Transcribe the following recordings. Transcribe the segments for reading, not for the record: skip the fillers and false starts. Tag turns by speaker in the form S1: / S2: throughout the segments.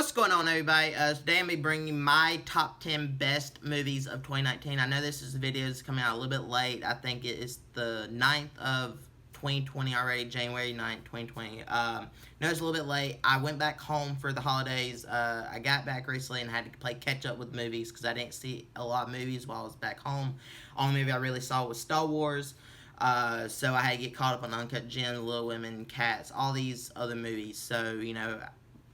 S1: What's going on, everybody? Today I'm going to be bringing you my top 10 best movies of 2019. I know this video is coming out a little bit late. I think it is the 9th of 2020 already, January 9th, 2020. No, it's a little bit late. I went back home for the holidays. I got back recently and had to play catch up with movies because I didn't see a lot of movies while I was back home. Only movie I really saw was Star Wars. So I had to get caught up on Uncut Gems, Little Women, Cats, all these other movies. So,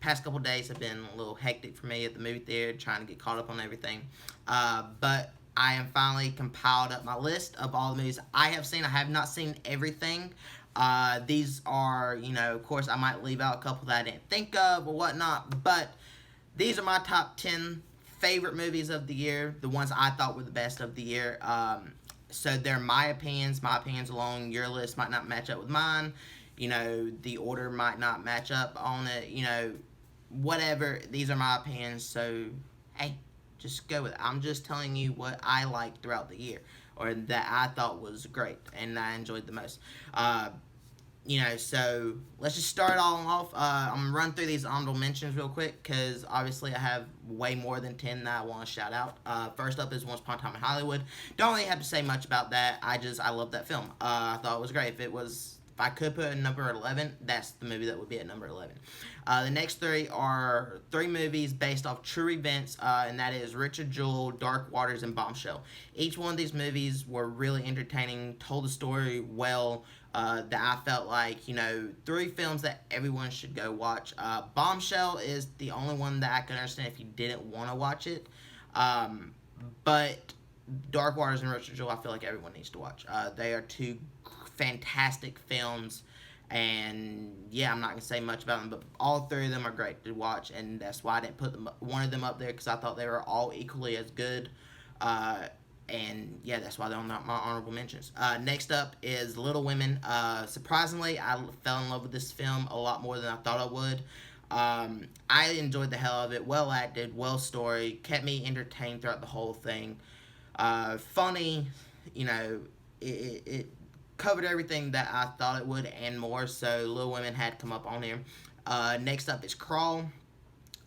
S1: past couple days have been a little hectic for me at the movie theater, trying to get caught up on everything. But I am finally compiled up my list of all the movies I have seen. I have not seen everything. These are, of course, I might leave out a couple that I didn't think of or whatnot, but these are my top 10 favorite movies of the year, the ones I thought were the best of the year. So they're my opinions alone. Your list might not match up with mine. The order might not match up on it, whatever. These are my opinions, so hey, just go with it. I'm just telling you what I liked throughout the year, or that I thought was great and I enjoyed the most. So let's just start all off. I'm gonna run through these honorable mentions real quick because obviously I have way more than 10 that I want to shout out. First up is Once Upon a Time in Hollywood. Don't really have to say much about that. I love that film. I thought it was great. If I could put a number 11, that's the movie that would be at number 11. The next three are three movies based off true events, and that is Richard Jewell, Dark Waters, and Bombshell. Each one of these movies were really entertaining, told the story well, that I felt like, three films that everyone should go watch. Bombshell is the only one that I can understand if you didn't want to watch it. But Dark Waters and Richard Jewell, I feel like everyone needs to watch. They are two fantastic films, and yeah, I'm not gonna say much about them, but all three of them are great to watch, and that's why I didn't put one of them up there, because I thought they were all equally as good. And yeah, that's why they're on my honorable mentions. Next up is Little Women. Surprisingly, I fell in love with this film a lot more than I thought I would. I enjoyed the hell of it. Well acted, well story, kept me entertained throughout the whole thing. Funny, it covered everything that I thought it would and more, so Little Women had to come up on here. Next up is Crawl,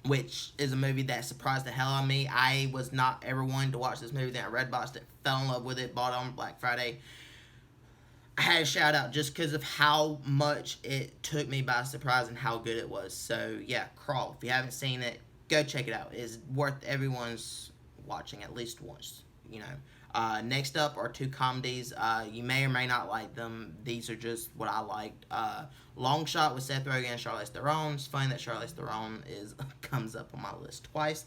S1: which is a movie that surprised the hell out of me. I was not ever wanting to watch this movie, then I Redboxed it, fell in love with it, bought it on Black Friday. I had a shout out just because of how much it took me by surprise and how good it was. So yeah, Crawl. If you haven't seen it, go check it out. It's worth everyone's watching at least once, Next up are two comedies. You may or may not like them. These are just what I liked. Long Shot with Seth Rogen and Charlize Theron. It's funny that Charlize Theron comes up on my list twice,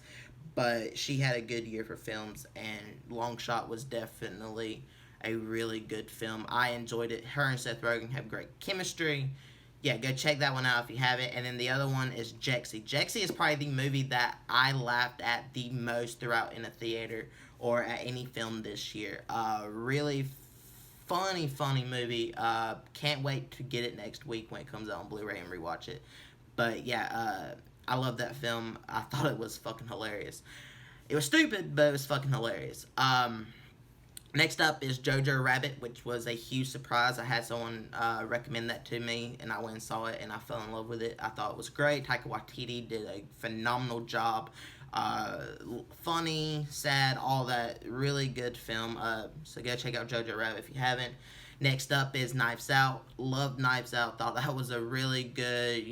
S1: but she had a good year for films, and Long Shot was definitely a really good film. I enjoyed it. Her and Seth Rogen have great chemistry. Yeah, go check that one out if you haven't. And then the other one is Jexi. Jexi is probably the movie that I laughed at the most throughout in a theater or at any film this year. Really funny movie. Can't wait to get it next week when it comes out on Blu-ray and rewatch it. But yeah, I love that film. I thought it was fucking hilarious. It was stupid, but it was fucking hilarious. Next up is Jojo Rabbit, which was a huge surprise. I had someone recommend that to me, and I went and saw it, and I fell in love with it. I thought it was great. Taika Waititi did a phenomenal job. Funny, sad, all that. Really good film. So go check out Jojo Rabbit if you haven't. Next up is Knives Out. Loved Knives Out. Thought that was a really good,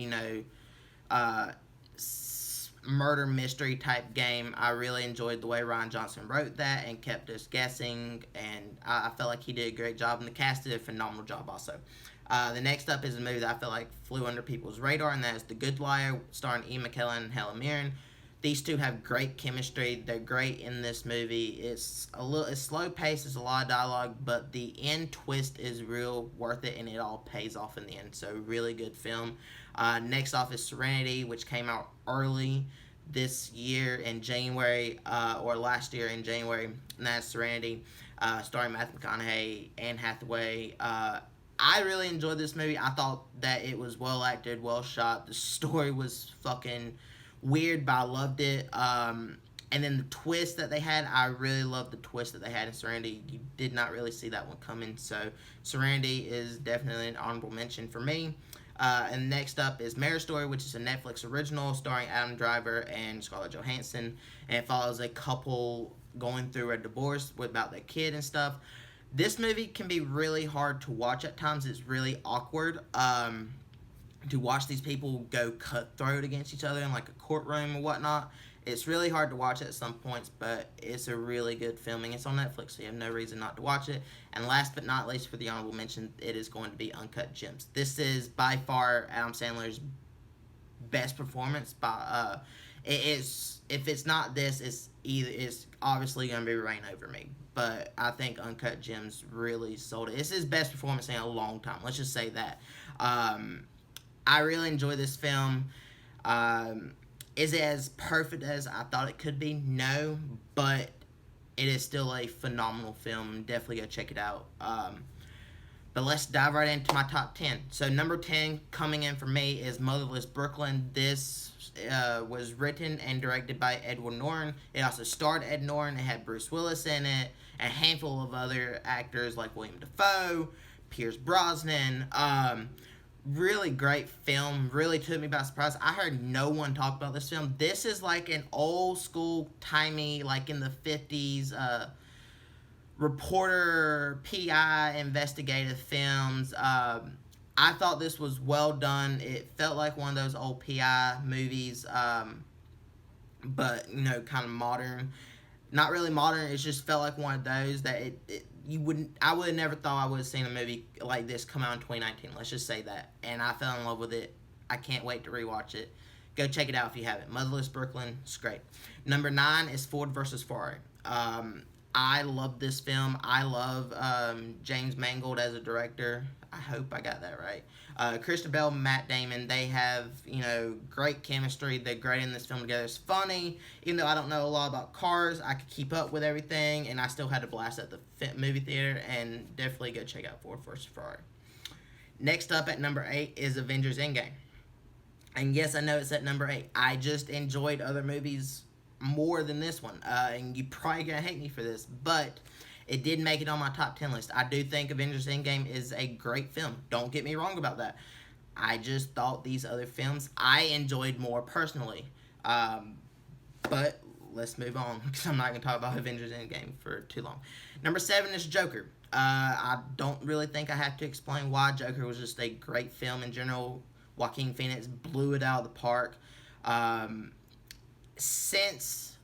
S1: murder mystery type game. I really enjoyed the way Rian Johnson wrote that and kept us guessing, and I felt like he did a great job, and the cast did a phenomenal job also. The next up is a movie that I feel like flew under people's radar, and that is The Good Liar, starring Ian McKellen and Helen Mirren. These two have great chemistry. They're great in this movie. It's slow paced. It's a lot of dialogue, but the end twist is real worth it, and it all pays off in the end. So really good film. Next off is Serenity, which came out early this year in January, or last year in January. And that's Serenity, starring Matthew McConaughey, Anne Hathaway. I really enjoyed this movie. I thought that it was well acted, well shot. The story was fucking weird, but I loved it. And then the twist that they had, I really loved the twist that they had in Serenity. You did not really see that one coming. So Serenity is definitely an honorable mention for me. And next up is Marriage Story, which is a Netflix original starring Adam Driver and Scarlett Johansson, and it follows a couple going through a divorce about their kid and stuff. This movie can be really hard to watch at times. It's really awkward to watch these people go cutthroat against each other in like a courtroom or whatnot. It's really hard to watch at some points, but it's a really good filming. It's on Netflix, so you have no reason not to watch it. And last but not least, for the honorable mention, it is going to be Uncut Gems. This is by far Adam Sandler's best performance. It is, if it's not this, it's obviously going to be Reign Over Me. But I think Uncut Gems really sold it. It's his best performance in a long time. Let's just say that. I really enjoy this film. Is it as perfect as I thought it could be? No, but it is still a phenomenal film. Definitely go check it out. But let's dive right into my top 10. So number 10 coming in for me is Motherless Brooklyn. This was written and directed by Edward Norton. It also starred Ed Norton. It had Bruce Willis in it, and a handful of other actors like William Dafoe, Pierce Brosnan. Really great film. Really took me by surprise. I heard no one talk about this film. This is like an old school timey, like in the 50s, reporter, PI, investigative films. I thought this was well done. It felt like one of those old PI movies, but, you know, kind of modern. Not really modern. It just felt like one of those that I would have never thought I would have seen a movie like this come out in 2019. Let's just say that. And I fell in love with it. I can't wait to rewatch it. Go check it out if you haven't. Motherless Brooklyn, it's great. Number 9 is Ford vs. Ferrari. I love this film. I love James Mangold as a director. I hope I got that right. Christian Bale, Matt Damon, they have, you know, great chemistry. They're great in this film together. It's funny. Even though I don't know a lot about cars, I could keep up with everything, and I still had a blast at the movie theater, and definitely go check out Ford vs. Ferrari. Next up at number 8 is Avengers Endgame. And yes, I know it's at number 8. I just enjoyed other movies more than this one, and you're probably gonna hate me for this, but it did make it on my top 10 list. I do think Avengers Endgame is a great film. Don't get me wrong about that. I just thought these other films I enjoyed more personally. But let's move on, because I'm not going to talk about Avengers Endgame for too long. Number 7 is Joker. I don't really think I have to explain why. Joker was just a great film in general. Joaquin Phoenix blew it out of the park. Since,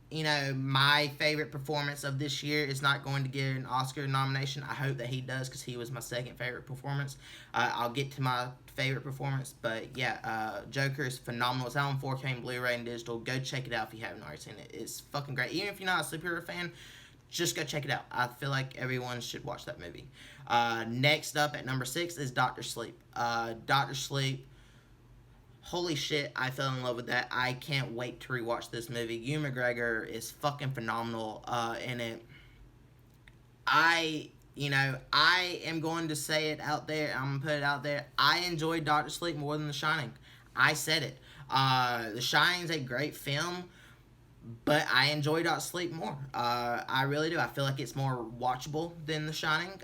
S1: you know, my favorite performance of this year is not going to get an Oscar nomination, I hope that he does, because he was my second favorite performance. I'll get to my favorite performance, but yeah, Joker is phenomenal. It's out on 4K and Blu-ray and digital. Go check it out if you haven't already seen it. It's fucking great. Even if you're not a superhero fan, just go check it out. I feel like everyone should watch that movie. Next up at number 6 is Doctor Sleep. Doctor Sleep, holy shit, I fell in love with that. I can't wait to rewatch this movie. Ewan McGregor is fucking phenomenal in it. I am going to say it out there. I'm going to put it out there. I enjoyed Doctor Sleep more than The Shining. I said it. The Shining's a great film, but I enjoy Doctor Sleep more. I really do. I feel like it's more watchable than The Shining.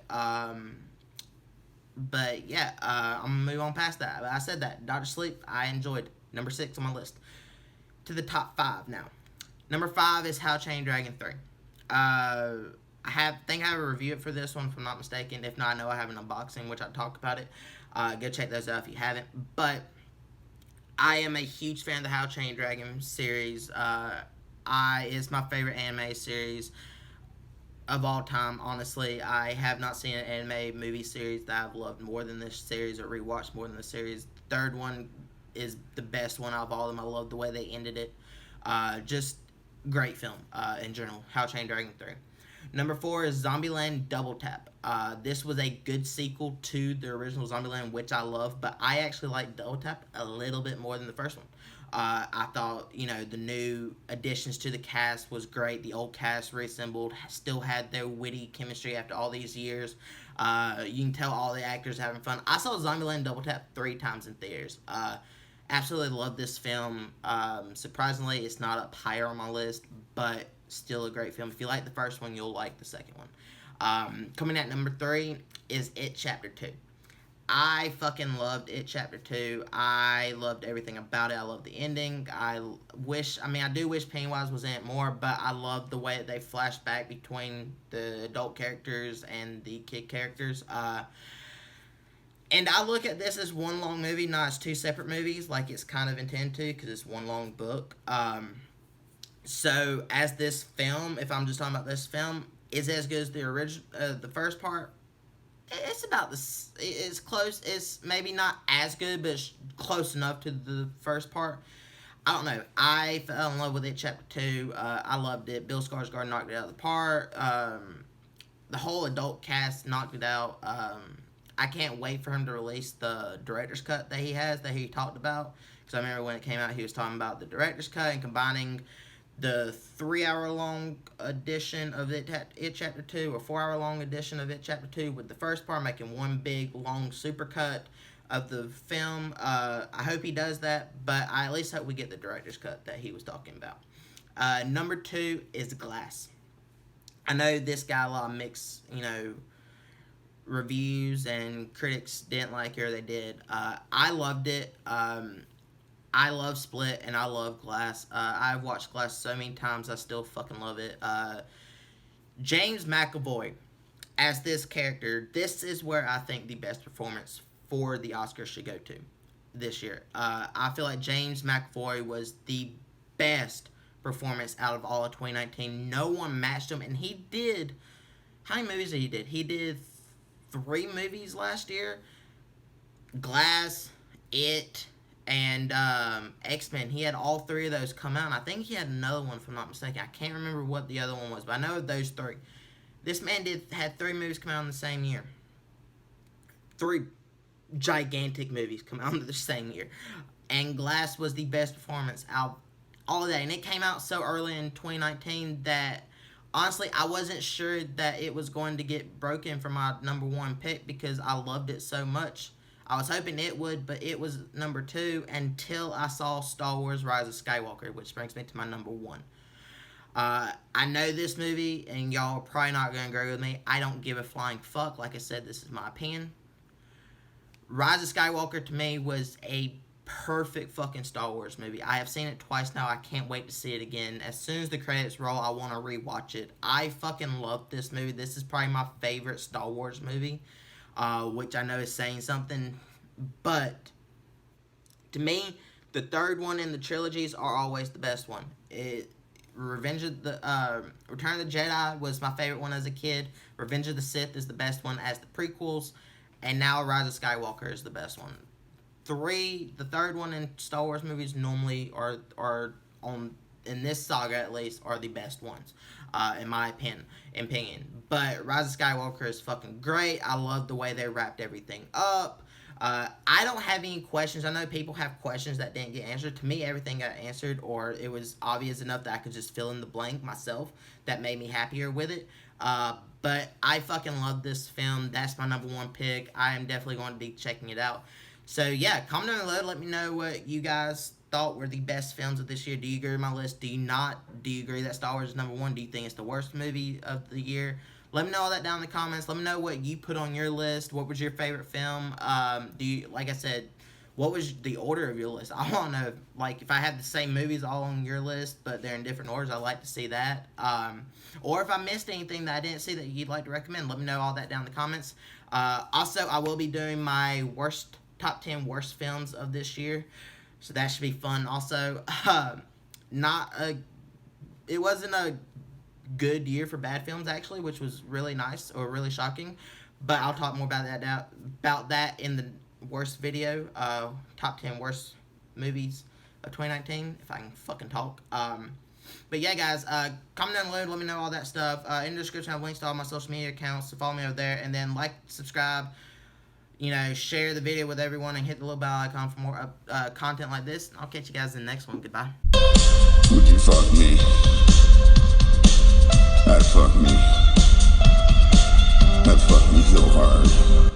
S1: But yeah, I'm going to move on past that. I said that. Doctor Sleep, I enjoyed. Number 6 on my list. To the top 5 now. Number 5 is How to Train Your Dragon 3. I think I have a review for this one, if I'm not mistaken. If not, I know I have an unboxing, which I talk about it. Go check those out if you haven't. But I am a huge fan of the How to Train Your Dragon series. It's my favorite anime series of all time, honestly. I have not seen an anime movie series that I've loved more than this series, or rewatched more than this series. The third one is the best one out of all of them. I love the way they ended it. Just great film in general. How to Train Your Dragon 3. Number 4 is Zombieland Double Tap. This was a good sequel to the original Zombieland, which I love, but I actually like Double Tap a little bit more than the first one. I thought, the new additions to the cast was great. The old cast reassembled, still had their witty chemistry after all these years. You can tell all the actors having fun. I saw Zombieland Double Tap 3 times in theaters. Absolutely love this film. Surprisingly, it's not up higher on my list, but still a great film. If you like the first one, you'll like the second one. Coming at number 3 is It Chapter 2. I fucking loved it, Chapter 2. I loved everything about it. I loved the ending. I do wish Pennywise was in it more, but I loved the way that they flashed back between the adult characters and the kid characters. And I look at this as one long movie, not as two separate movies, like it's kind of intended to, because it's one long book. So, as this film, if I'm just talking about this film, is it as good as the original, the first part? It's about this. It's close. It's maybe not as good, but it's close enough to the first part. I don't know. I fell in love with it. Chapter 2. I loved it. Bill Skarsgård knocked it out of the park. The whole adult cast knocked it out. I can't wait for him to release the director's cut that he has, that he talked about. Because I remember when it came out, he was talking about the director's cut and combining the 3-hour-long edition of It Chapter 2 or 4-hour-long edition of It Chapter 2 with the first part, making one big, long supercut of the film. I hope he does that, but I at least hope we get the director's cut that he was talking about. Number 2 is Glass. I know this got a lot of mixed, reviews, and critics didn't like it or they did. I loved it. I love Split and I love Glass. I've watched Glass so many times, I still fucking love it. James McAvoy as this character, this is where I think the best performance for the Oscars should go to this year. I feel like James McAvoy was the best performance out of all of 2019. No one matched him, and he did, how many movies did he did? He did 3 movies last year. Glass, It, and X-Men. He had all 3 of those come out, and I think he had another one, if I'm not mistaken. I can't remember what the other one was, but I know those 3. This man had 3 movies come out in the same year. 3 gigantic movies come out in the same year. And Glass was the best performance out all of that. And it came out so early in 2019 that, honestly, I wasn't sure that it was going to get broken for my number 1 pick because I loved it so much. I was hoping it would, but it was number 2 until I saw Star Wars Rise of Skywalker, which brings me to my number 1. I know this movie, and y'all are probably not going to agree with me. I don't give a flying fuck. Like I said, this is my opinion. Rise of Skywalker, to me, was a perfect fucking Star Wars movie. I have seen it twice now. I can't wait to see it again. As soon as the credits roll, I want to rewatch it. I fucking love this movie. This is probably my favorite Star Wars movie, which I know is saying something, but to me, the third one in the trilogies are always the best one. Return of the Jedi was my favorite one as a kid. Revenge of the Sith is the best one as the prequels, and now Rise of Skywalker is the best one. The third one in Star Wars movies normally are on, in this saga at least, are the best ones, in my opinion. But Rise of Skywalker is fucking great. I love the way they wrapped everything up. I don't have any questions. I know people have questions that didn't get answered. To me, everything got answered, or it was obvious enough that I could just fill in the blank myself. That made me happier with it. But I fucking love this film. That's my number 1 pick. I am definitely going to be checking it out. So, yeah, comment down below. Let me know what you guys thought were the best films of this year. Do you agree with my list? Do you not? Do you agree that Star Wars is number 1? Do you think it's the worst movie of the year? Let me know all that down in the comments. Let me know what you put on your list. What was your favorite film? Like I said, what was the order of your list? I want to know, like, if I have the same movies all on your list, but they're in different orders, I'd like to see that. Or if I missed anything that I didn't see that you'd like to recommend, let me know all that down in the comments. Also, I will be doing my top 10 worst films of this year, so that should be fun. Also, it wasn't a good year for bad films, actually, which was really nice, or really shocking, but I'll talk more about that in the worst video, top 10 worst movies of 2019, if I can fucking talk. But yeah, guys, comment down below, let me know all that stuff. In the description, I have links to all my social media accounts, so follow me over there, and then like, subscribe, share the video with everyone, and hit the little bell icon for more content like this. I'll catch you guys in the next one. Goodbye.
S2: Would you fuck me? That fuck me. That fuck me so hard.